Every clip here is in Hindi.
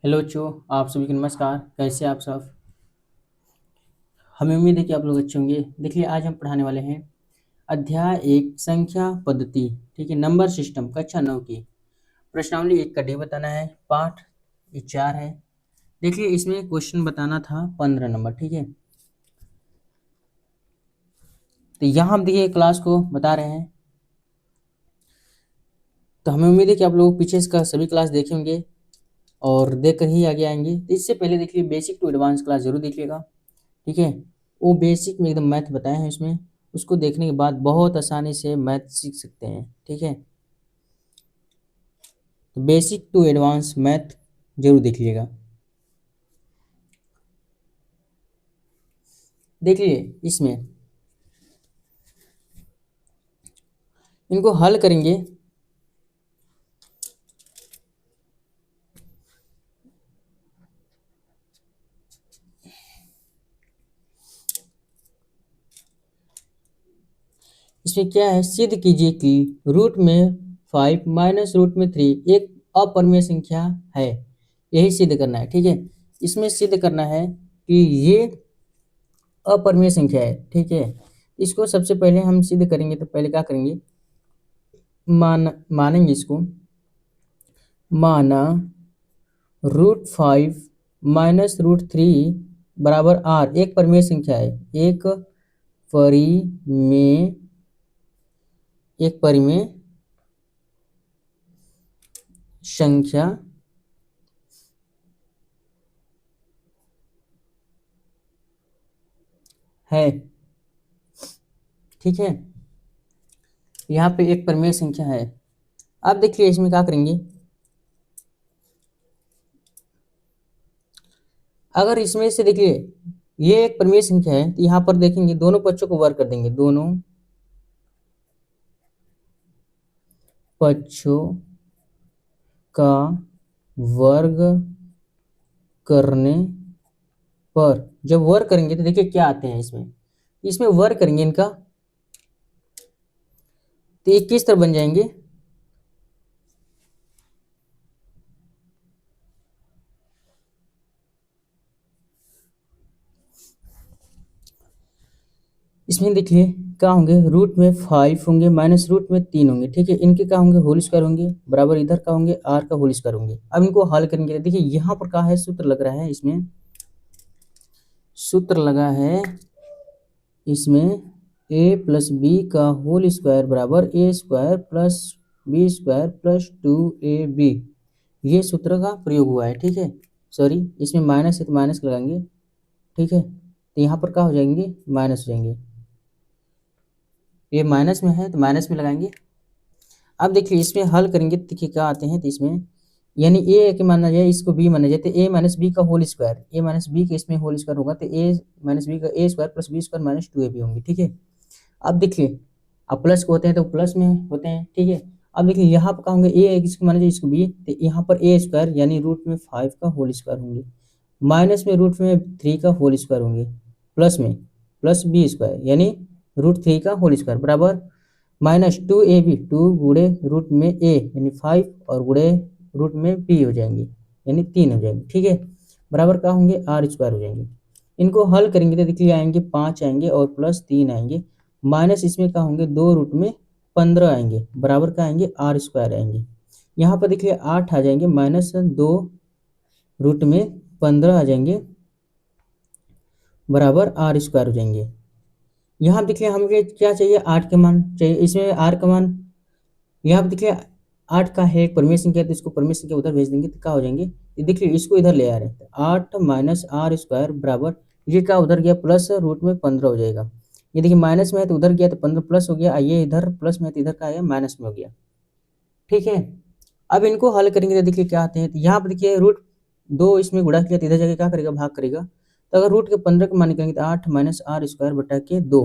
हेलो बच्चों, आप सभी को नमस्कार। कैसे आप सब? हमें उम्मीद है कि आप लोग अच्छे होंगे। देखिए, आज हम पढ़ाने वाले हैं अध्याय 1 संख्या पद्धति, ठीक है, नंबर सिस्टम, कक्षा 9 की प्रश्नावली 1 का डी बताना है। पाठ ये 4 है। देखिए, इसमें क्वेश्चन बताना था 15 नंबर, ठीक है। तो यहाँ हम देखिए क्लास को बता रहे हैं। तो हमें उम्मीद है कि आप लोग पीछे इसका सभी क्लास देखे होंगे और देखकर ही आगे आएंगे। तो इससे पहले देखिए बेसिक टू एडवांस क्लास जरूर देखिएगा, ठीक है। वो बेसिक में एकदम मैथ बताए हैं इसमें, उसको देखने के बाद बहुत आसानी से मैथ सीख सकते हैं, ठीक है। तो बेसिक टू एडवांस मैथ जरूर देख लीजिएगा। देखिए इसमें इनको हल करेंगे। इसमें क्या है, सिद्ध कीजिए कि रूट में 5 माइनस रूट में 3 एक अपरिमेय संख्या है। यही सिद्ध करना है, ठीक है। इसमें सिद्ध करना है कि ये अपरिमेय संख्या है, ठीक है। इसको सबसे पहले हम सिद्ध करेंगे। तो पहले क्या करेंगे, मानेंगे इसको। माना रूट 5 माइनस रूट 3 बराबर आर एक परिमेय संख्या है। परिमेय एक परिमेय संख्या है, ठीक है। यहाँ पे एक परिमेय संख्या है। अब देखिए इसमें क्या करेंगे, अगर इसमें से देखिए ये एक परिमेय संख्या है तो यहाँ पर देखेंगे दोनों पक्षों को वर्ग कर देंगे। दोनों पक्षों का वर्ग करने पर जब वर्ग करेंगे तो देखिए क्या आते हैं इसमें। इसमें वर्ग करेंगे इनका तो ये किस तरह बन जाएंगे, इसमें देखिए क्या होंगे, रूट में 5 होंगे माइनस रूट में 3 होंगे, ठीक है। इनके क्या होंगे, होल स्क्वायर होंगे, बराबर इधर का होंगे आर का होल स्क्वायर होंगे। अब इनको हल करेंगे। देखिए यहाँ पर क्या है, सूत्र लग रहा है इसमें, सूत्र लगा है इसमें a प्लस बी का होल स्क्वायर बराबर a square plus b square plus 2ab। ये सूत्र का प्रयोग हुआ है, ठीक है। सॉरी, इसमें माइनस है तो माइनस लगाएंगे, ठीक है। तो यहाँ पर क्या हो जाएंगे, माइनस हो जाएंगे। ये माइनस में है तो माइनस में लगाएंगे। अब देखिए इसमें हल करेंगे तो देखिए क्या आते हैं। तो इसमें यानी ए के माना जाए, इसको बी माना जाए तो ए माइनस बी का होल स्क्वायर, ए माइनस बी का इसमें होल स्क्वायर होगा तो ए माइनस बी का a square plus b square minus 2ab होंगे, ठीक है। अब देखिए, अब प्लस को होते हैं तो प्लस में होते हैं, ठीक है। अब देखिए यहाँ पर क्या होंगे, ए इसको माना जाए इसको बी, तो यहाँ पर ए स्क्वायर यानी रूट में 5 का होल स्क्वायर होंगे, माइनस में रूट में 3 का होल स्क्वायर होंगे, प्लस में प्लस बी स्क्वायर यानी रूट 3 का होल स्क्वायर बराबर माइनस 2ab, 2 गुणे रूट में ए यानी 5 और गुणे रूट में बी हो जाएंगे यानी 3 हो जाएंगे, ठीक है। बराबर क्या होंगे, आर स्क्वायर हो जाएंगे। इनको हल करेंगे तो देखिए आएंगे 5 आएंगे और प्लस 3 आएंगे, माइनस इसमें क्या होंगे 2 रूट में 15 आएंगे, बराबर क्या आएंगे, आर स्क्वायर आएंगे। यहाँ पर देखिए 8 आ जाएंगे, माइनस 2 रूट में 15 आ जाएंगे, बराबर आर स्क्वायर हो जाएंगे। यहाँ देखिए हमें क्या चाहिए, 8 के मान चाहिए। इसमें आर का मान यहाँ पे देखिए 8 का है एक परमेय संख्या, तो इसको परमेय संख्या उधर भेज देंगे तो क्या हो जाएंगे, ये देखिए इसको इधर ले आ रहे हैं। 8 माइनस आर स्क्वायर बराबर ये क्या उधर गया, प्लस रूट में 15 हो जाएगा। ये देखिए माइनस में है तो उधर गया तो 15 प्लस हो गया, ये इधर प्लस में है तो इधर का आया माइनस में हो गया, ठीक है। अब इनको हल करेंगे तो देखिए क्या आते हैं। तो यहाँ पर देखिए रूट 2 इसमें गुणा किया तो इधर जगह क्या करेगा, भाग करेगा। तो अगर रूट के 15 का मान निकालेंगे तो 8 माइनस आर स्क्वायर बटा के 2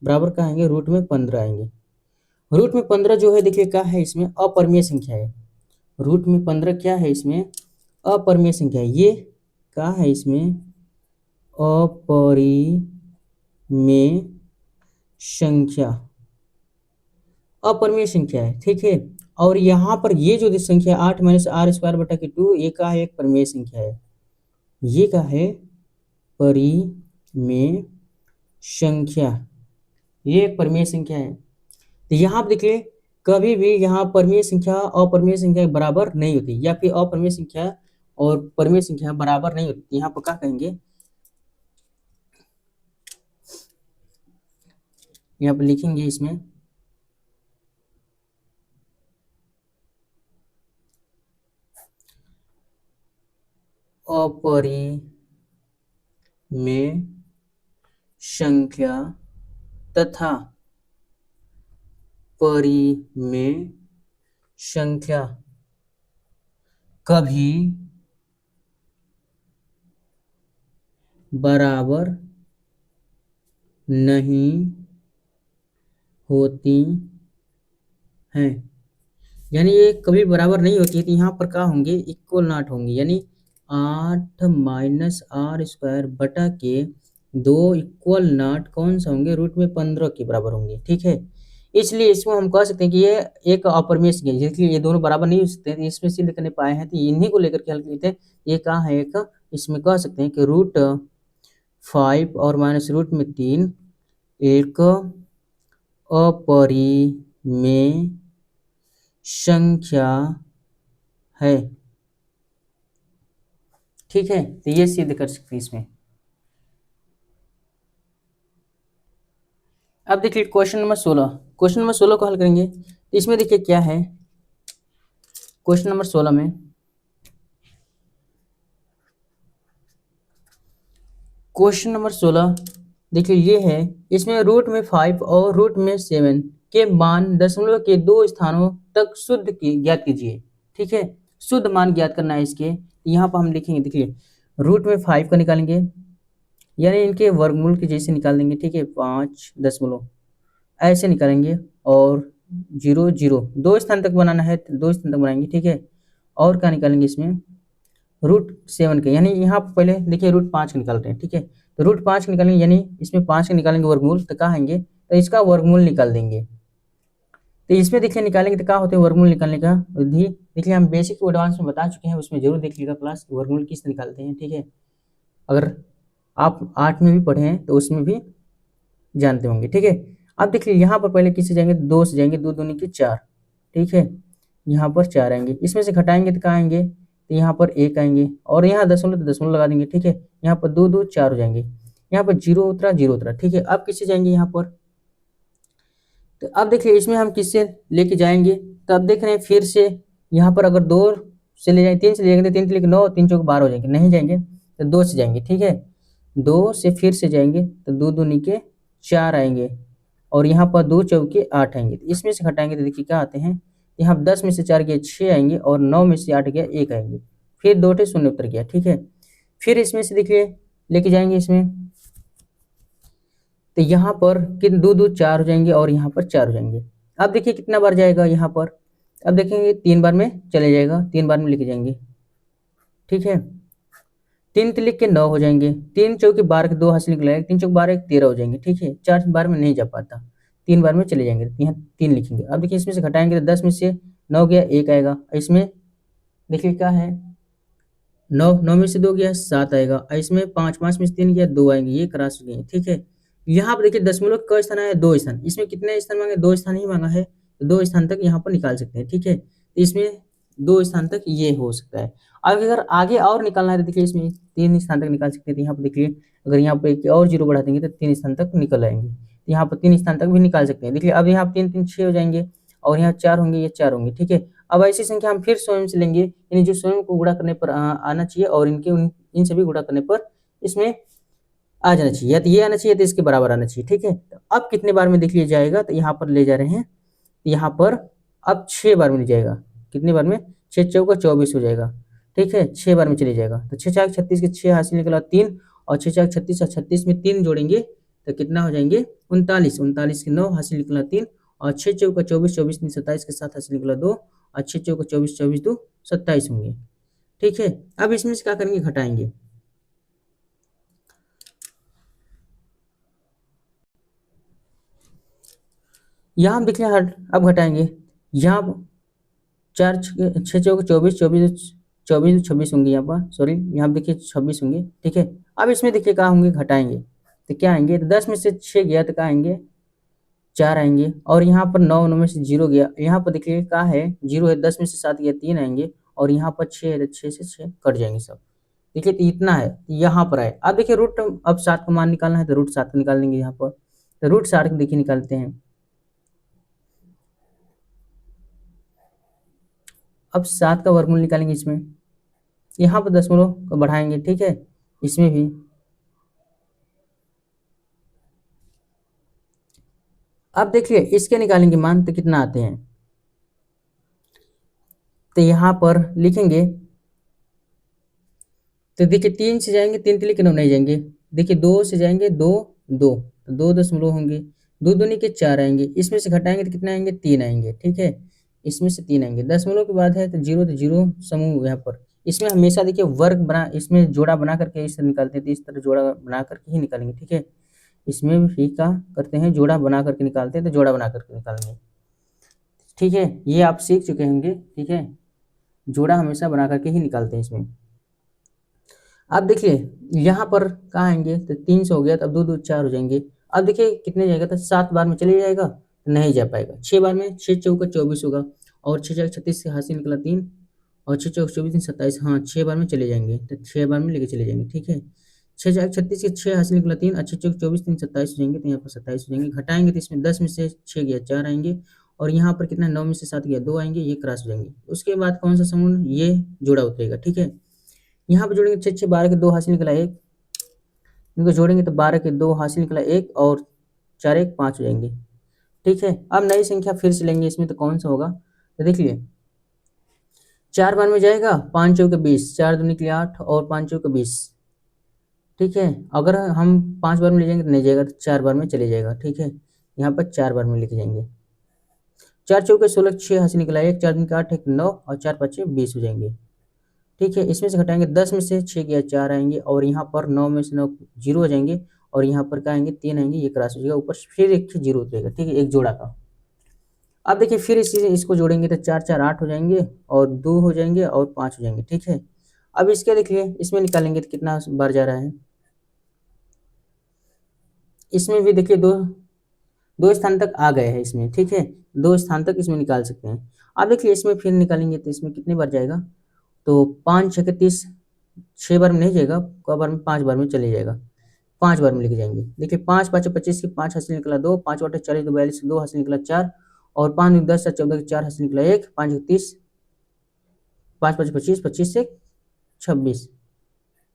बराबर क्या आएंगे, रूट में 15 आएंगे। रूट में 15 जो है देखिए क्या है, इसमें अपरिमेय संख्या है। रूट में 15 क्या है, इसमें अपरिमेय संख्या है। ये क्या है, इसमें अपरिमेय संख्या अपरिमेय संख्या है, ठीक है। और यहाँ पर ये जो संख्या 8 माइनस आर स्क्वायर बटा के 2, ये का है एक परिमेय संख्या है, ये का है परिमेय संख्या, ये एक परिमेय संख्या है। तो यहाँ पर देखिए कभी भी यहाँ परिमेय संख्या अपरिमेय संख्या के बराबर नहीं होती, या फिर अपरिमेय संख्या और परिमेय संख्या बराबर नहीं होती। यहाँ पर क्या कहेंगे, यहाँ पर लिखेंगे इसमें अपरिमेय संख्या तथा परिमेय संख्या कभी बराबर नहीं होती हैं, यानी ये कभी बराबर नहीं होती है। तो यहाँ पर क्या होंगे, इक्वल नॉट होंगे, यानी 8 माइनस आर स्क्वायर बटा के 2 इक्वल नॉट कौन सा होंगे, रूट में 15 के बराबर होंगे, ठीक है। इसलिए इसको हम कह सकते हैं कि ये एक अपरिमेय संख्या है, इसलिए ये दोनों बराबर नहीं हो सकते हैं। इसमें सिद्ध करने पाए हैं, तो इन्हीं को लेकर के हल करते हैं। ये कहाँ है, एक इसमें कह सकते हैं कि रूट 5 और माइनस रूट में 3 एक अपरिमेय संख्या है, ठीक है। तो ये सिद्ध कर सकते हैं इसमें। अब देखिए क्वेश्चन नंबर 16, क्वेश्चन नंबर 16 को हल करेंगे। तो इसमें देखिए क्या है, क्वेश्चन नंबर 16 में क्वेश्चन नंबर 16 देखिए ये है, इसमें रूट में 5 और रूट में 7 के मान दशमलव के 2 स्थानों तक शुद्ध की ज्ञात कीजिए, ठीक है। शुद्ध मान ज्ञात करना है इसके। यहाँ पर हम लिखेंगे, देखिए रूट में 5 का निकालेंगे, यानी इनके वर्गमूल के जैसे निकाल देंगे, ठीक है। 5 दशमलव ऐसे निकालेंगे, और 0 0 2 स्थान तक बनाना है तो 2 स्थान तक बनाएंगे, ठीक है। और क्या निकालेंगे इसमें, रूट 7 के, यानी यहाँ पर पहले देखिए रूट 5 का निकाल रहे हैं, ठीक है। तो रूट 5 का निकालेंगे, यानी इसमें 5 का निकालेंगे वर्गमूल, तो कहाँ आएंगे, तो इसका वर्गमूल निकाल देंगे। तो इसमें देखिए निकालेंगे तो क्या होते हैं वर्गमूल निकालने का विधि, देखिए हम बेसिक एडवांस में बता चुके हैं, उसमें जरूर देखिएगा क्लास, वर्गमूल किस निकालते हैं, ठीक है। अगर आप 8 में भी पढ़े हैं तो उसमें भी जानते होंगे, ठीक है। अब देखिए यहाँ पर पहले किससे जाएंगे, 2 से जाएंगे, 2 दूनी के 4, ठीक है। यहाँ पर 4 आएंगे, इसमें से घटाएंगे तो कहाँ आएंगे, तो यहाँ पर 1 आएंगे, और यहाँ दशमलव तो दशमलव लगा देंगे, ठीक है। यहाँ पर 2 2 4 हो जाएंगे, यहाँ पर 0 उतरा 0 उतरा, ठीक है। अब किससे जाएंगे यहाँ पर, तो अब देखिए इसमें हम किससे लेके जाएंगे, तो अब देख रहे हैं फिर से यहाँ पर अगर 2 से ले जाएंगे, 3 से ले जाएंगे, 3 से लेके 9, 3 चौक 12 हो जाएंगे, नहीं जाएंगे तो 2 से जाएंगे, ठीक है। 2 से फिर से जाएंगे तो 2 दूनी के 4 आएंगे, और यहाँ पर 2 चौके 8 आएंगे, तो इसमें से घटाएंगे तो देखिए क्या आते हैं, यहाँ 10 में से 4 गया 6 आएंगे, और 9 में से 8 गया 1 आएंगे, फिर 2 टे शून्य उतर गया, ठीक है। फिर इसमें से देखिए लेके जाएंगे इसमें, तो यहाँ पर कितने 2 2 4 हो जाएंगे, और यहाँ पर 4 हो जाएंगे। अब देखिए कितना बार जाएगा यहाँ पर, अब देखेंगे 3 बार में चले जाएगा, 3 बार में लेके जाएंगे, ठीक है। 3 लिख के 9 हो जाएंगे, 3 चौके 12 के 2 हासिल निकलेगा, 3 चौक 12 13 हो जाएंगे, ठीक है। 4 बार में नहीं जा पाता, 3 बार में चले जाएंगे, यहाँ 3 लिखेंगे। अब देखिए इसमें से घटाएंगे तो 10 में से 9 गया 1 आएगा, इसमें देखिए क्या है, 9 9 में से 2 गया 7 आएगा, इसमें 5 5 में से 3 गया 2 आएंगे, ये क्रॉस हो गए, ठीक है। यहाँ पर देखिए दशमलव का स्थान है 2 स्थान, इसमें कितने स्थान मांगे, 2 स्थान ही मांगा है, तो 2 स्थान तक यहाँ पर निकाल सकते हैं, ठीक है। तो इसमें 2 स्थान तक ये हो सकता है। अब अगर आगे और निकालना है तो देखिए इसमें 3 स्थान तक निकाल सकते हैं। तो यहाँ पर देखिए अगर यहाँ पर एक और 0 बढ़ा देंगे तो 3 स्थान तक निकल आएंगे, तो यहाँ पर 3 स्थान तक भी निकाल सकते हैं। देखिए अब यहाँ 3 3 6 हो जाएंगे, और यहाँ 4 होंगे, ये 4 होंगे, ठीक है। अब ऐसी संख्या हम फिर स्वयं से लेंगे, यानी जो स्वयं को गुणा करने पर आना चाहिए, और इनके इन सभी गुणा करने पर इसमें आ जाना चाहिए, या तो ये आना चाहिए तो इसके बराबर आना चाहिए, ठीक है। तो अब कितने बार में देख लिया जाएगा, तो यहाँ पर ले जा रहे हैं, यहाँ पर अब 6 बार में ले जाएगा, कितने बार में, 6 चौका 24 हो जाएगा, ठीक है। 6 बार में चले जाएगा, तो 6 4 36 के 6 हासिल निकला 3, और 6 4 36 और 36 में 3 जोड़ेंगे तो कितना हो जाएंगे 39, 39 के 9 हासिल निकला 3, और 6 चौका 24 24 में 27 के 7 हासिल निकला 2, और 6 चौका 24 24 2 27 होंगे, ठीक है। अब इसमें से क्या करेंगे, घटाएंगे, यहाँ हम देखिए अब घटाएंगे, यहाँ 4 6 चौके 24, 24 24 26 होंगे यहाँ पर, सॉरी यहाँ देखिए 26 होंगे, ठीक है। अब इसमें देखिए क्या होंगे, घटाएंगे तो क्या आएंगे, तो 10 में से 6 गया तो क्या आएंगे, 4 आएंगे। और यहाँ पर 9 9 में से 0 गया, यहाँ पर देखिए क्या है, 0 है, 10 में से 7 गया 3 आएंगे। और यहाँ पर 6 है तो 6 से 6 कट जाएंगे सब, देखिए तो इतना है, यहाँ पर आए। अब देखिए रूट, अब 7 का मान निकालना है तो रूट 7 का निकाल देंगे यहाँ पर, तो रूट 7 देखिए निकालते हैं। अब 7 का वर्गमूल निकालेंगे इसमें, यहाँ पर दशमलव को बढ़ाएंगे, ठीक है, इसमें भी। अब देखिए इसके निकालेंगे मान तो कितना आते हैं, तो यहाँ पर लिखेंगे, तो देखिए 3 से जाएंगे, 3 लेकिन नहीं जाएंगे, देखिए 2 से जाएंगे, 2 2 तो 2 दशमलव होंगे, 2 दूनी के 4 आएंगे, इसमें से घटाएंगे तो कितना आएंगे, 3 आएंगे, ठीक है, इसमें से 3 आएंगे। दशमलव के बाद है तो 0 समूह यहाँ पर, इसमें हमेशा देखिए वर्ग बना, इसमें जोड़ा बना करके इस तरह निकालते हैं, तो इस तरह जोड़ा बना करके ही निकालेंगे, ठीक है। इसमें भी क्या करते हैं, जोड़ा बना करके निकालते हैं, तो जोड़ा बना करके निकालेंगे, ठीक है, ये आप सीख चुके होंगे, ठीक है, जोड़ा हमेशा बना करके ही निकालते हैं इसमें। अब देखिए यहाँ पर कहाँ आएंगे, तो 300 हो गया, तो अब 2 2 4 हो जाएंगे। अब देखिए कितने जाएगा, तो 7 बार में चले जाएगा, तो नहीं जा पाएगा। 6 बार में, 6 चौका 24 होगा, और 6 चौका 36 से हासिल निकला 3, और 6 चौका 24 3 27, हाँ 6 बार में चले जाएंगे, तो 6 बार में लेके चले जाएंगे, ठीक है। 6 चौका 36 के 6 हासिल निकला 3, और 6 चौका 24 3 27 हो जाएंगे, तो यहाँ पर 27 हो जाएंगे। घटाएंगे तो इसमें 10 में से 6 गया 4 आएंगे, और यहाँ पर कितना, 9 में से 7 गया 2 आएंगे, ये क्रॉस हो जाएंगे। उसके बाद कौन सा समूह, ये जोड़ा उतरेगा, ठीक है। यहाँ पर जोड़ेंगे 6 6 12 के 2 हासिल निकला 1, इनको जोड़ेंगे तो 12 के 2 हासिल निकला 1, और 4 1 5 हो जाएंगे, ठीक है। अब नई संख्या फिर से लेंगे इसमें, तो कौन सा होगा, तो देख लिए 4 बार में जाएगा, 5 चौके 20, 4 दूनी के लिए 8, और 5 चौके 20, ठीक है। अगर हम 5 बार में ले जाएंगे तो नहीं जाएगा, तो 4 बार में चले जाएगा, ठीक है। यहाँ पर 4 बार में लेके जाएंगे, 4 चौके 16 6 हासिल निकला 1, 4 दूनी के 8 1 9, और 4 5 20 हो जाएंगे, ठीक है। इसमें से घटाएंगे, 10 में से 6 गया 4 आएंगे, और यहाँ पर 9 में से 9 0 हो जाएंगे, और यहाँ पर क्या आएंगे 3 आएंगे, ये क्रॉस हो जाएगा, ऊपर फिर एक 0 उतरेगा, ठीक है, एक जोड़ा का। अब देखिए फिर इसको जोड़ेंगे तो 4 4 8 हो जाएंगे, और 2 हो जाएंगे, और 5 हो जाएंगे, ठीक है। अब इसके देखिए इसमें निकालेंगे तो कितना बार जा रहा है, इसमें भी देखिए दो स्थान तक आ गए हैं इसमें, ठीक है, 2 स्थान तक इसमें निकाल सकते हैं। अब देखिए इसमें फिर निकालेंगे तो इसमें कितने बार जाएगा, तो 5 6 30, 6 बार में नहीं जाएगा, क बार में 5 बार में चले जाएगा, 5 बार में लेके जाएंगे। देखिए 5 5 25 के 5 हासिल निकला 2, 5 8 40 2 42 2 हासिल निकला 4, और 5 10 14 के 4 हासिल निकला 1, 5 30, 5 5 25 25 से 26,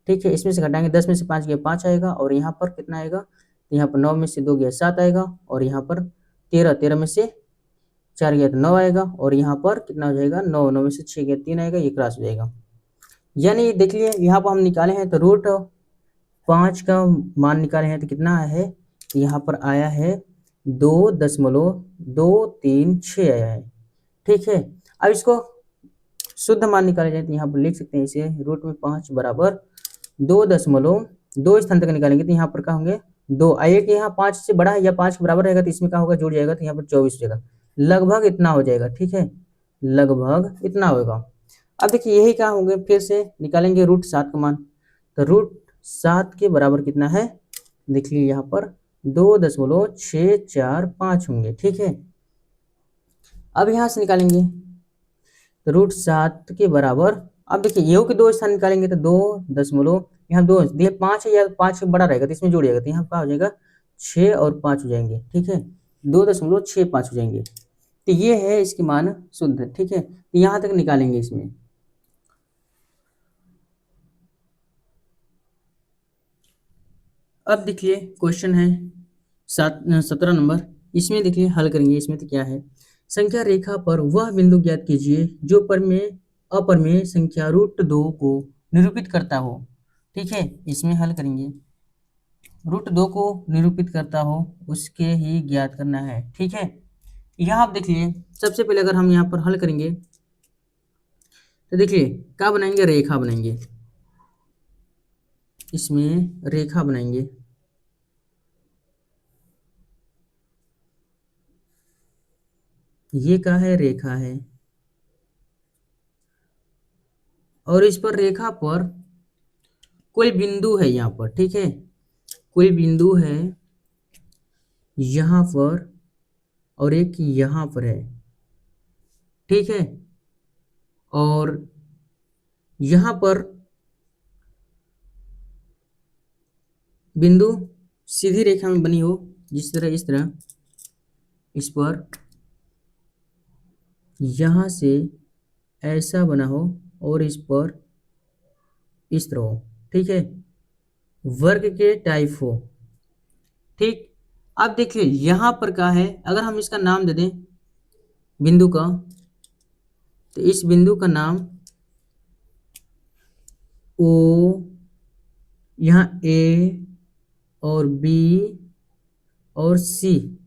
ठीक है। इसमें से घटाएंगे, 10 में से 5 गया 5 आएगा, और यहाँ पर कितना आएगा, तो यहाँ पर 9 में से 2 गया 7 आएगा, और यहाँ पर 13 में से 4 गया तो 9 आएगा, और यहाँ पर कितना हो जाएगा, 9 9 में से 6 गया 3 आएगा, ये क्रॉस हो जाएगा। यानी देख लिए यहाँ पर हम निकाले हैं, तो रूट 5 का मान निकाले हैं, तो कितना आया है, तो यहाँ पर आया है 2.236 आया है, ठीक है। अब इसको शुद्ध मान निकाले जाए, तो यहाँ पर लिख सकते हैं इसे, रूट में 5 बराबर 2.2 स्थान तक निकालेंगे, तो यहाँ पर क्या होंगे, 2 आइए कि यहाँ 5 से बड़ा है या 5 के बराबर रहेगा, तो इसमें क्या होगा, जुड़ जाएगा, तो यहाँ पर 24 हो जाएगा, लगभग इतना हो जाएगा, ठीक है, लगभग इतना होगा। अब देखिए यही क्या होंगे, फिर से निकालेंगे रूट 7 का मान, तो रूट 7 के बराबर कितना है, देख लीजिए यहाँ पर 2.645 होंगे, ठीक है। अब यहाँ से निकालेंगे, तो रूट 7 के बराबर, अब देखिए ये के 2 स्थान निकालेंगे, तो 2 यहाँ 2 दिए 5 है, या 5 से बड़ा रहेगा तो इसमें जोड़िएगा, तो यहाँ क्या हो जाएगा 6 और 5 हो जाएंगे, ठीक है, 2.65 हो जाएंगे, तो ये है इसकी मान शुद्ध, ठीक है। तो यहाँ तक निकालेंगे इसमें। अब देखिए क्वेश्चन है 17 नंबर, इसमें देखिए हल करेंगे, इसमें तो क्या है, संख्या रेखा पर वह बिंदु ज्ञात कीजिए जो अपरमेय संख्या रूट 2 को निरूपित करता हो, ठीक है। इसमें हल करेंगे, रूट 2 को निरूपित करता हो उसके ही ज्ञात करना है, ठीक है। यहाँ आप देखिए सबसे पहले अगर हम यहाँ पर हल करेंगे, तो देखिए क्या बनाएंगे, रेखा बनाएंगे, इसमें रेखा बनाएंगे, ये क्या है, रेखा है, और इस पर रेखा पर कोई बिंदु है यहाँ पर, ठीक है, कोई बिंदु है यहाँ पर और एक यहाँ पर है, ठीक है, और यहाँ पर बिंदु सीधी रेखा में बनी हो, जिस तरह इस तरह, इस पर यहाँ से ऐसा बना हो और इस पर इस तरह हो, ठीक है, वर्ग के टाइप हो, ठीक। अब देखिए यहाँ पर क्या है, अगर हम इसका नाम दे दें बिंदु का, तो इस बिंदु का नाम ओ, यहाँ ए और बी और सी,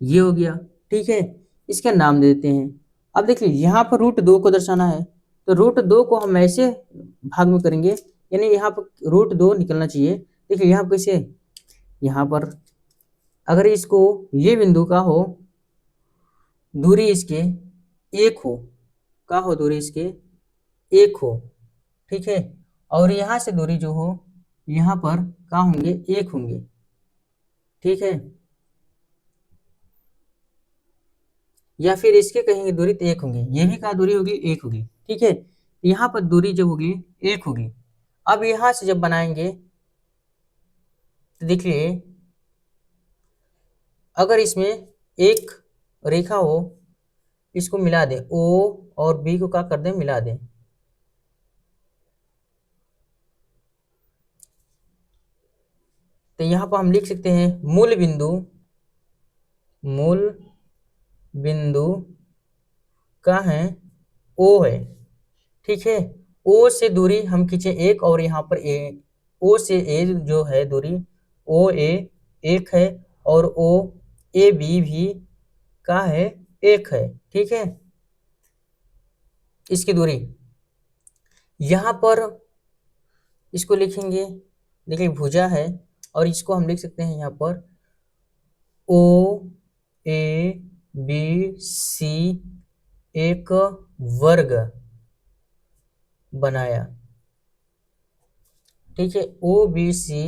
ये हो गया, ठीक है, इसका नाम दे देते हैं। अब देखिए यहाँ पर √2 को दर्शाना है, तो √2 को हम ऐसे भाग में करेंगे, यानी यहाँ पर √2 निकलना चाहिए। देखिए यहाँ पर कैसे, यहाँ पर अगर इसको ये बिंदु का हो, दूरी इसके 1 हो, का हो दूरी इसके 1 हो, ठीक है, और यहाँ से दूरी जो हो यहाँ पर का होंगे 1 होंगे, ठीक है, या फिर इसके कहेंगे दूरी तो 1 होंगे, ये भी का दूरी होगी 1 होगी, ठीक है, यहाँ पर दूरी जो होगी 1 होगी। अब यहाँ से जब बनाएंगे तो देखिए अगर इसमें एक रेखा हो, इसको मिला दें, ओ और बी को क्या कर दें, मिला दें, तो यहाँ पर हम लिख सकते हैं मूल बिंदु का है ओ है, ठीक है, ओ से दूरी हम खींचे 1 और यहाँ पर ए, ओ से ए जो है दूरी ओ ए 1 है और ओ ए बी भी का है 1 है, ठीक है, इसकी दूरी यहाँ पर इसको लिखेंगे, देखिए भुजा है और इसको हम लिख सकते हैं यहाँ पर ओ ए बी सी एक वर्ग बनाया, ठीक है, ओ बी सी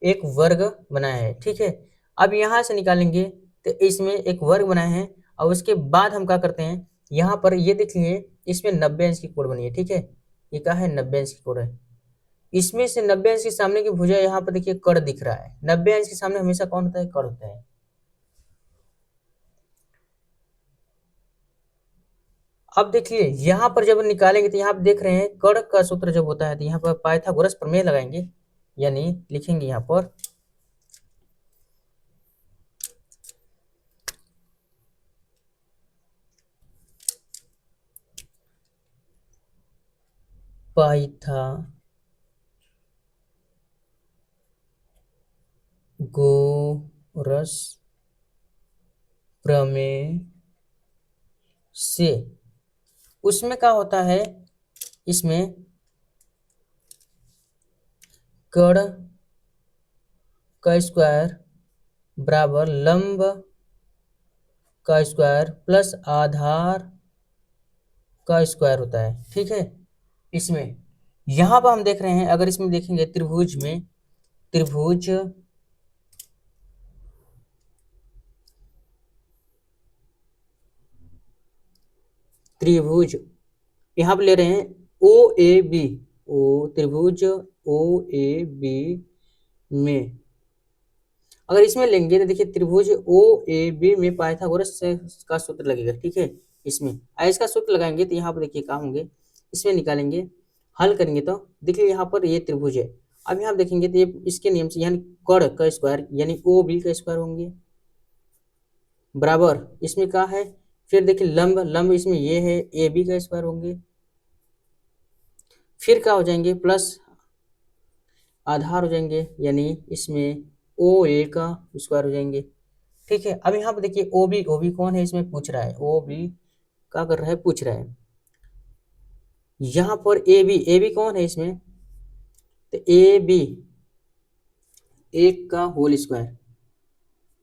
एक वर्ग बनाया है, ठीक है। अब यहाँ से निकालेंगे तो इसमें एक वर्ग बनाए हैं और उसके बाद हम क्या करते हैं, यहाँ पर ये देखिए इसमें 90 अंश की कोण बनी है, ठीक है, ये क्या है 90 अंश की कोण है, इसमें से 90 अंश के सामने की भुजा यहाँ पर देखिए कड़ दिख रहा है, 90 अंश के सामने हमेशा कौन होता है, कड़ होता है। अब देखिए यहाँ पर जब निकालेंगे तो यहाँ पर देख रहे हैं कड़ का सूत्र जब होता है तो यहाँ पर पाइथागोरस प्रमेय लगाएंगे, यानी लिखेंगे यहाँ पर पाइथागोरस प्रमेय से, उसमें क्या होता है, इसमें कड़ का स्क्वायर बराबर लंब का स्क्वायर प्लस आधार का स्क्वायर होता है, ठीक है। इसमें यहाँ पर हम देख रहे हैं, अगर इसमें देखेंगे त्रिभुज में, त्रिभुज यहाँ पर ले रहे हैं ओ ए बी, ओ त्रिभुज ओ ए बी में अगर इसमें लेंगे तो देखिए त्रिभुज ओ ए बी में पाइथागोरस का सूत्र लगेगा, ठीक है, इसमें इसका सूत्र लगाएंगे तो यहाँ पर देखिए क्या होंगे, इसमें निकालेंगे, हल करेंगे तो देखिए यहाँ पर ये त्रिभुज है, अब यहाँ देखेंगे तो ये इसके नियम से यानी कड़ का स्क्वायर यानी ओ बी का स्क्वायर होंगे बराबर, इसमें क्या है, फिर देखिए लंब इसमें ये है ए बी का स्क्वायर होंगे, फिर क्या हो जाएंगे प्लस आधार हो जाएंगे, यानी इसमें ओ ए का स्क्वायर हो जाएंगे, ठीक है। अब यहाँ पर देखिए ओ बी कौन है, इसमें पूछ रहा है, ओ बी क्या कर रहा है, पूछ रहा है, यहाँ पर ए बी कौन है इसमें, तो ए बी 1 का होल स्क्वायर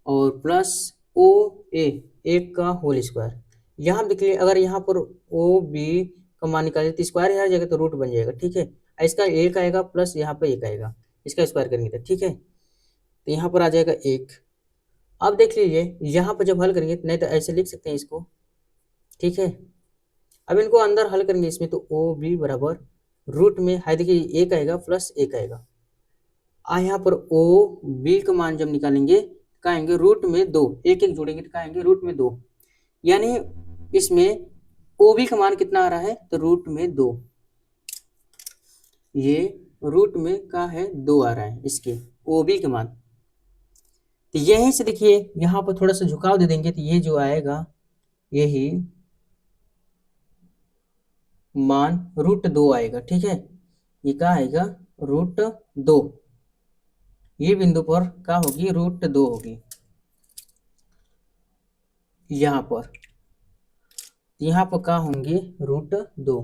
और प्लस ओ ए 1 का होल स्क्वायर, यहाँ देख लीजिए, अगर यहाँ पर ओ बी का मान निकाले तो स्क्वायर हर जगह तो रूट बन जाएगा, ठीक है। इसका एक आएगा प्लस यहाँ पर एक आएगा, इसका स्क्वायर करेंगे तो, ठीक है। तो यहाँ पर आ जाएगा एक। अब देख लीजिए यहाँ पर जब हल करेंगे, नहीं तो ऐसे लिख सकते हैं इसको, ठीक है। अब इनको अंदर हल करेंगे इसमें, तो ओ बी बराबर रूट में है, देखिए एक आएगा प्लस एक आएगा। यहाँ पर ओ बी का मान जब निकालेंगे क्या आएंगे, रूट में 2, एक एक जोड़ेंगे तो क्या आएंगे, रूट में 2। यानी इसमें ओ बी का मान कितना आ रहा है, तो रूट में 2। ये रूट में क्या है, 2 आ रहा है इसके ओ बी का मान। तो यहीं से देखिए यहाँ पर थोड़ा सा झुकाव दे देंगे तो ये जो आएगा यही मान √2 आएगा, ठीक है। ये क्या आएगा, √2। ये बिंदु पर क्या होगी, √2 होगी यहाँ पर। यहाँ पर क्या होंगे, √2,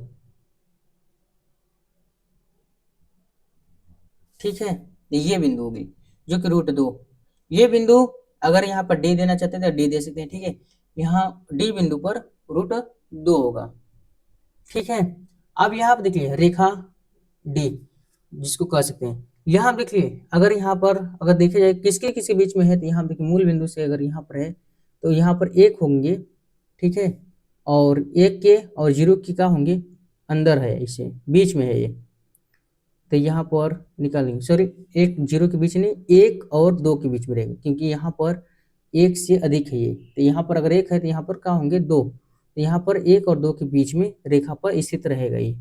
ठीक है। ये बिंदु होगी जो कि √2। ये बिंदु अगर यहाँ पर डी देना चाहते हैं तो डी दे सकते हैं, ठीक है। यहाँ डी बिंदु पर √2 होगा, ठीक है। अब यहाँ पर देखिए रेखा डी जिसको कह सकते हैं, यहाँ देखिए अगर यहाँ पर अगर देखा जाए किसके किसके बीच में है, तो यहाँ देखिए मूल बिंदु से अगर यहाँ पर है तो यहाँ पर एक होंगे, ठीक है। और एक के और 0 की क्या होंगे, अंदर है, इसे बीच में है ये। तो यहाँ पर निकालेंगे, सॉरी, एक 0 के बीच नहीं, 1 और 2 के बीच में रहेगा, क्योंकि यहाँ पर 1 से अधिक है ये। तो यहाँ पर अगर 1 है तो यहाँ पर क्या होंगे, 2। तो यहाँ पर 1 और 2 के बीच में रेखा पर स्थित रहेगा ये,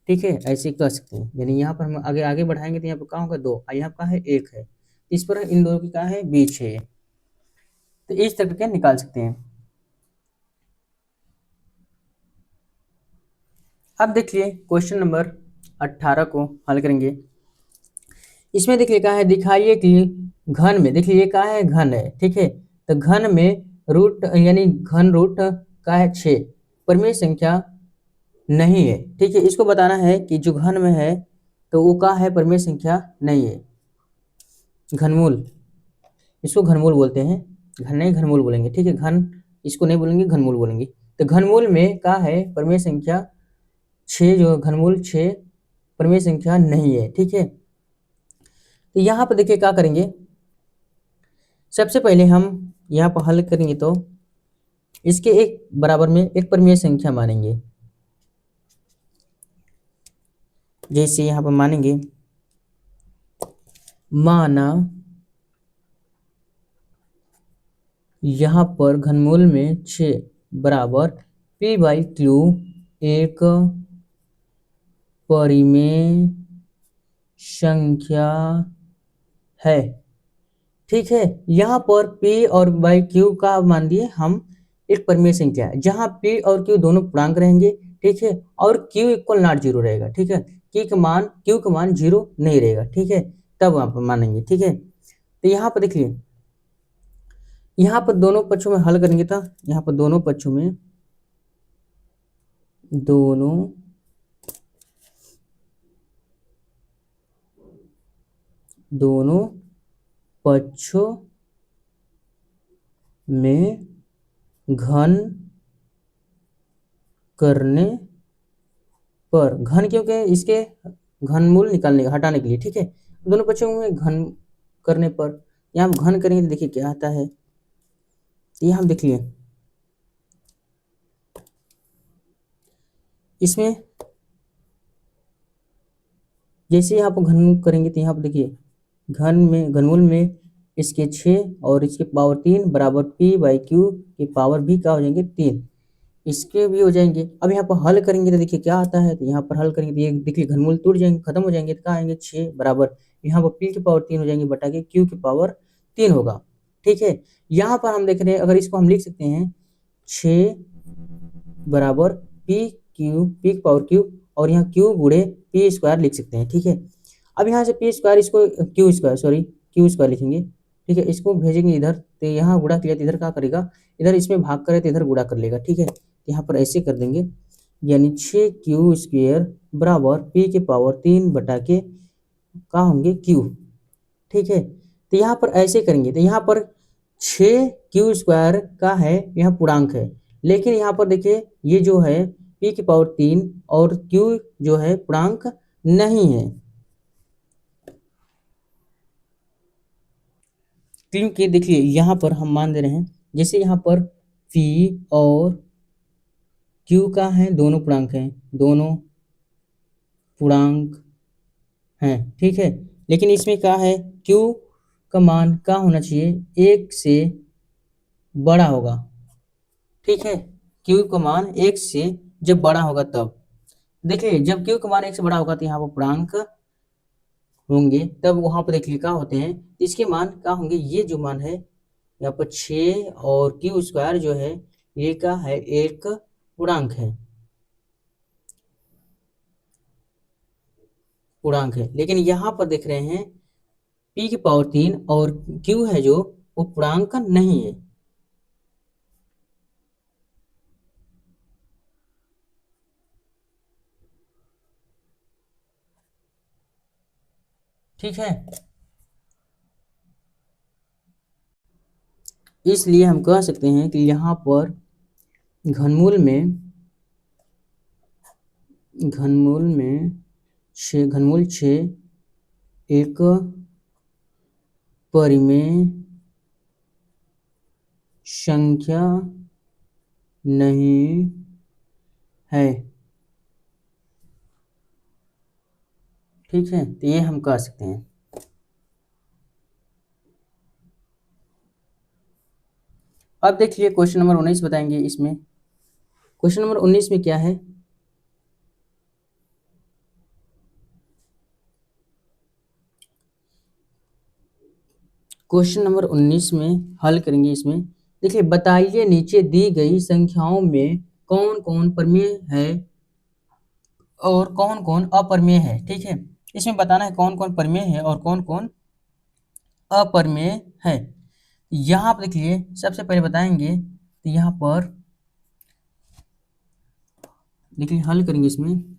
ठीक है। ऐसे कह सकते हैं, यानी यहाँ पर हम आगे आगे बढ़ाएंगे तो यहाँ पर क्या होगा, 2, यहाँ का है 1 है, इस पर इन दोनों की क्या है, बीच है। तो इस तरह के निकाल सकते हैं। अब देखिए क्वेश्चन नंबर 18 को हल करेंगे। इसमें देखिए क्या है, दिखाइए कि घन में, देखिए क्या है, घन है, ठीक है। तो घन में रूट यानी घन रूट का है 6, परिमेय संख्या नहीं है, ठीक है। इसको बताना है कि जो घन में है तो वो क्या है, परिमेय संख्या नहीं है। घनमूल, इसको घनमूल बोलते हैं, घन नहीं घनमूल बोलेंगे, ठीक है। घन इसको नहीं बोलेंगे, घनमूल बोलेंगे। तो घनमूल में क्या है, परिमेय संख्या 6, जो घनमूल 6 परिमेय संख्या नहीं है, ठीक है। तो यहाँ पर देखिए क्या करेंगे, सबसे पहले हम यहाँ पर हल करेंगे तो इसके एक बराबर में एक परिमेय संख्या मानेंगे। जैसे यहाँ पर मानेंगे, माना यहाँ पर घनमूल में 6 बराबर p/q एक परिमेय संख्या है, ठीक है। यहाँ पर p और /q का मान दिए हम एक परिमेय संख्या है, जहाँ p और q दोनों पूर्णांक रहेंगे, ठीक है। और q = नॉट 0 रहेगा, ठीक है। q का मान 0 नहीं रहेगा, ठीक है, तब आप मानेंगे, ठीक है। तो यहाँ पर देखिए, यहाँ पर दोनों पक्षों में हल करेंगे तो यहाँ पर दोनों पक्षों में दोनों पक्षों में घन करने पर, घन क्योंकि इसके घनमूल निकालने हटाने के लिए, ठीक है। दोनों पक्षों में घन करने पर यहाँ घन करेंगे तो देखिए क्या आता है, यहाँ हम देखिए इसमें जैसे यहाँ पर घन करेंगे तो यहाँ पर देखिए घनमूल में इसके 6 और इसके पावर 3 बराबर p/q के पावर भी क्या हो जाएंगे, 3, इसके भी हो जाएंगे। अब यहाँ पर हल करेंगे तो देखिए क्या आता है, तो यहाँ पर हल करेंगे तो ये देखिए घनमूल टूट जाएंगे, खत्म हो जाएंगे, तो क्या आएंगे, 6 बराबर यहाँ पर p की पावर 3 हो जाएंगे बटा के q की पावर 3 होगा, ठीक है। यहाँ पर हम देख रहे हैं, अगर इसको हम लिख सकते हैं 6 बराबर p की पावर q, और यहाँ q गुणे p² लिख सकते हैं, ठीक है। अब यहाँ से p² इसको q² लिखेंगे, ठीक है। इसको भेजेंगे इधर, तो यहाँ गुणा किया तो इधर क्या करेगा, इधर इसमें भाग करे तो इधर गुणा कर लेगा, ठीक है। यहाँ पर ऐसे कर देंगे, यानी 6q² बराबर p की पावर 3 बटा के क्या होंगे, q, ठीक है। तो यहाँ पर ऐसे करेंगे तो यहाँ पर 6q² का है, यहाँ पूर्णांक है, लेकिन यहाँ पर देखिए ये जो है p की पावर 3 और q जो है पूर्णांक नहीं है, क्योंकि देखिए यहाँ पर हम मान दे रहे हैं जैसे यहाँ पर p और q का है, दोनों पूर्णांक हैं, दोनों पूर्णांक हैं, ठीक है। लेकिन इसमें क्या है, q का मान क्या होना चाहिए, 1 से बड़ा होगा, ठीक है। q का मान 1 से जब बड़ा होगा तब देखिए, जब q का मान 1 से बड़ा होगा तो यहाँ पर पूर्णांक होंगे, तब वहां पर देखिए क्या होते हैं, इसके मान क्या होंगे, ये जो मान है यहाँ पर 6 और क्यू स्क्वायर जो है ये का है एक पूर्णांक है। लेकिन यहाँ पर देख रहे हैं p की पावर 3 और q है जो वो पूर्णांक नहीं है, ठीक है। इसलिए हम कह सकते हैं कि यहाँ पर घनमूल में घनमूल 6 एक परिमेय संख्या नहीं है, ठीक है। तो ये हम कह सकते हैं। अब देखिए क्वेश्चन नंबर 19 बताएंगे। इसमें क्वेश्चन नंबर 19 में क्या है, क्वेश्चन नंबर 19 में हल करेंगे। इसमें देखिए बताइए नीचे दी गई संख्याओं में कौन कौन परिमेय है और कौन कौन अपरिमेय है, ठीक है। इसमें बताना है कौन कौन परिमेय है और कौन कौन अपरिमेय है। यहाँ पर देखिए सबसे पहले बताएंगे तो यहाँ पर देखिए हल करेंगे। इसमें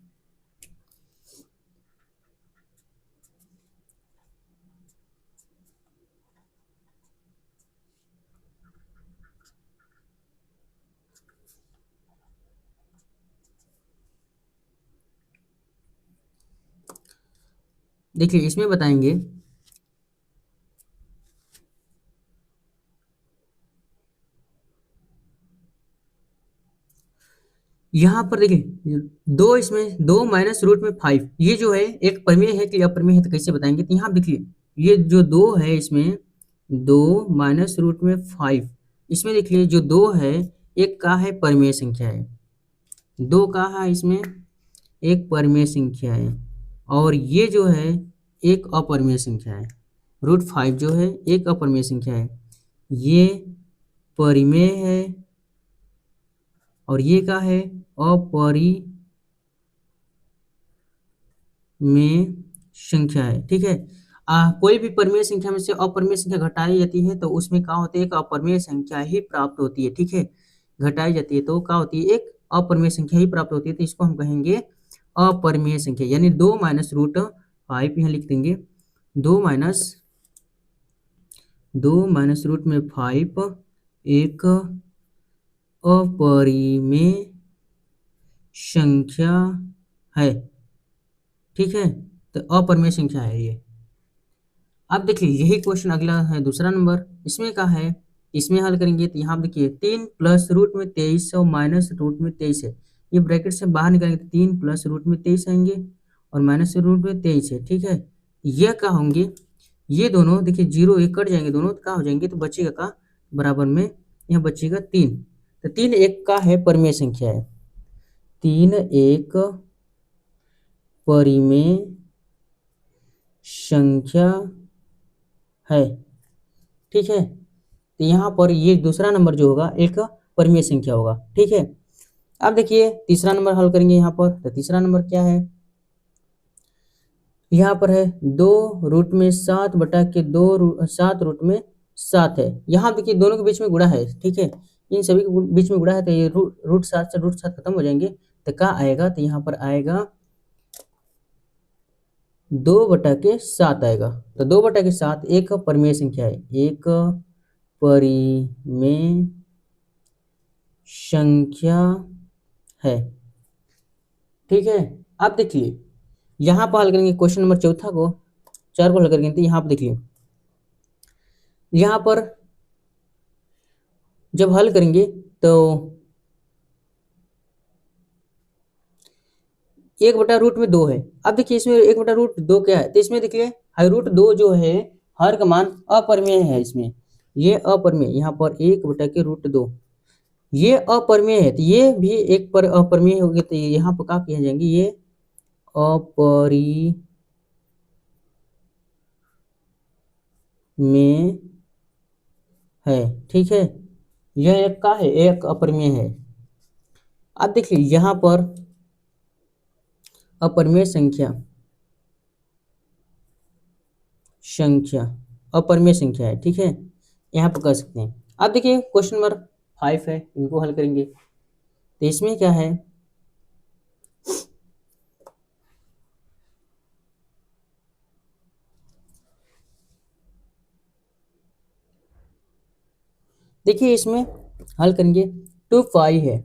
देखिए इसमें बताएंगे यहाँ पर देखिए दो, इसमें 2 माइनस रूट में 5 ये जो है एक परिमेय है कि अपरिमेय है, तो कैसे बताएंगे। तो यहाँ देखिए ये जो 2 है इसमें 2 माइनस रूट में 5, इसमें देखिए जो 2 है एक का है परिमेय संख्या है, 2 का है इसमें एक परिमेय संख्या है, और ये जो है एक अपरिमेय संख्या है। रूट 5 जो है एक अपरिमेय संख्या है, ये परिमेय है और ये का है अपरिमेय संख्या है, ठीक है। कोई भी परिमेय संख्या में से अपरिमेय संख्या घटाई जाती है तो उसमें क्या होती है, एक अपरिमेय संख्या ही प्राप्त होती है, ठीक है। घटाई जाती है तो क्या होती है, एक अपरिमेय संख्या ही प्राप्त होती है, तो इसको हम कहेंगे अपरिमेय संख्या। यानी 2 माइनस रूट 5 यहाँ लिख देंगे, 2 माइनस रूट में 5 एक अपरिमेय संख्या है, ठीक है। तो अपरिमेय संख्या है ये। अब देखिए यही क्वेश्चन अगला है दूसरा नंबर, इसमें क्या है, इसमें हल करेंगे तो यहाँ देखिए 3 प्लस रूट में 23 और माइनस रूट में 23 है, ये ब्रैकेट से बाहर निकालेंगे तो 3 प्लस रूट में 23 आएंगे और माइनस रूट में 23 है, ठीक है। ये क्या होंगे, ये दोनों देखिए 0 1 कट जाएंगे, दोनों क्या हो जाएंगे, तो बचेगा का बराबर में यहाँ बचेगा 3, तो 3 एक का है परिमेय संख्या है, 3 एक परिमेय संख्या है, ठीक है। तो यहाँ पर ये दूसरा नंबर जो होगा एक परिमेय संख्या होगा, ठीक है। अब देखिए तीसरा नंबर हल करेंगे यहाँ पर, तो तीसरा नंबर क्या है, यहाँ पर है 2 रूट में 7 बटा के 7 रूट में 7 है। यहाँ देखिए दोनों के बीच में गुणा है, ठीक है, इन सभी के बीच में गुणा है, तो ये रूट 7 से रूट 7 खत्म हो जाएंगे, तो क्या आएगा, तो यहाँ पर आएगा 2 बटा के 7 आएगा। तो 2 बटा के 7 एक परिमेय संख्या है, एक परिमेय संख्या है। ठीक है, आप देखिए यहाँ पर हल करेंगे क्वेश्चन नंबर चौथा को, 4 को हल करेंगे तो यहाँ पर देखिए, यहाँ पर जब हल करेंगे तो 1/√2 है। अब देखिए इसमें 1/√2 क्या है, तो इसमें देखिए √2 जो है हर का मान अपरिमेय है। इसमें ये अपरिमेय, यहाँ पर 1/√2 ये अपरिमेय है, तो ये भी एक पर अपरिमेय हो गया, तो यहाँ पर क्या किया जाएंगे, ये अपरिमेय है। ठीक है, यह एक का है, एक अपरिमेय है। अब देखिए यहाँ पर अपरिमेय संख्या अपरिमेय संख्या है। ठीक है, यहाँ पर कर सकते हैं। अब देखिए क्वेश्चन नंबर 5 है, इनको हल करेंगे तो इसमें क्या है, देखिए इसमें हल करेंगे 2 पाई है।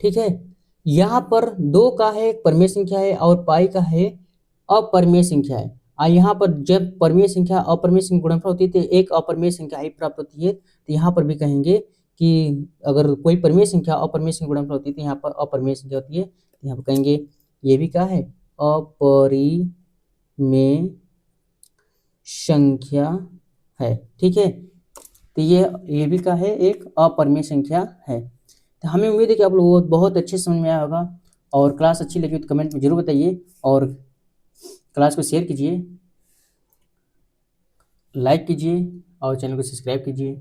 ठीक है, यहाँ पर 2 का है परिमेय संख्या है और पाई का है अपरिमेय संख्या है। यहाँ पर जब परिमेय संख्या अपरिमेय संख्या गुणनफल होती है तो एक अपरिमेय संख्या ही प्राप्त होती है। तो यहाँ पर भी कहेंगे कि अगर कोई परिमेय संख्या अपरिमेय संख्या गुणनफल होती है तो यहाँ पर अपरिमेय संख्या होती है, तो यहाँ पर कहेंगे ये भी क्या है, अपरिमेय संख्या है। ठीक है, तो ये भी क्या है, एक अपरिमेय संख्या है। तो हमें उम्मीद है कि आप लोगों को बहुत अच्छे समझ में आया होगा, और क्लास अच्छी लगी तो कमेंट में जरूर बताइए, और क्लास को शेयर कीजिए, लाइक कीजिए और चैनल को सब्सक्राइब कीजिए।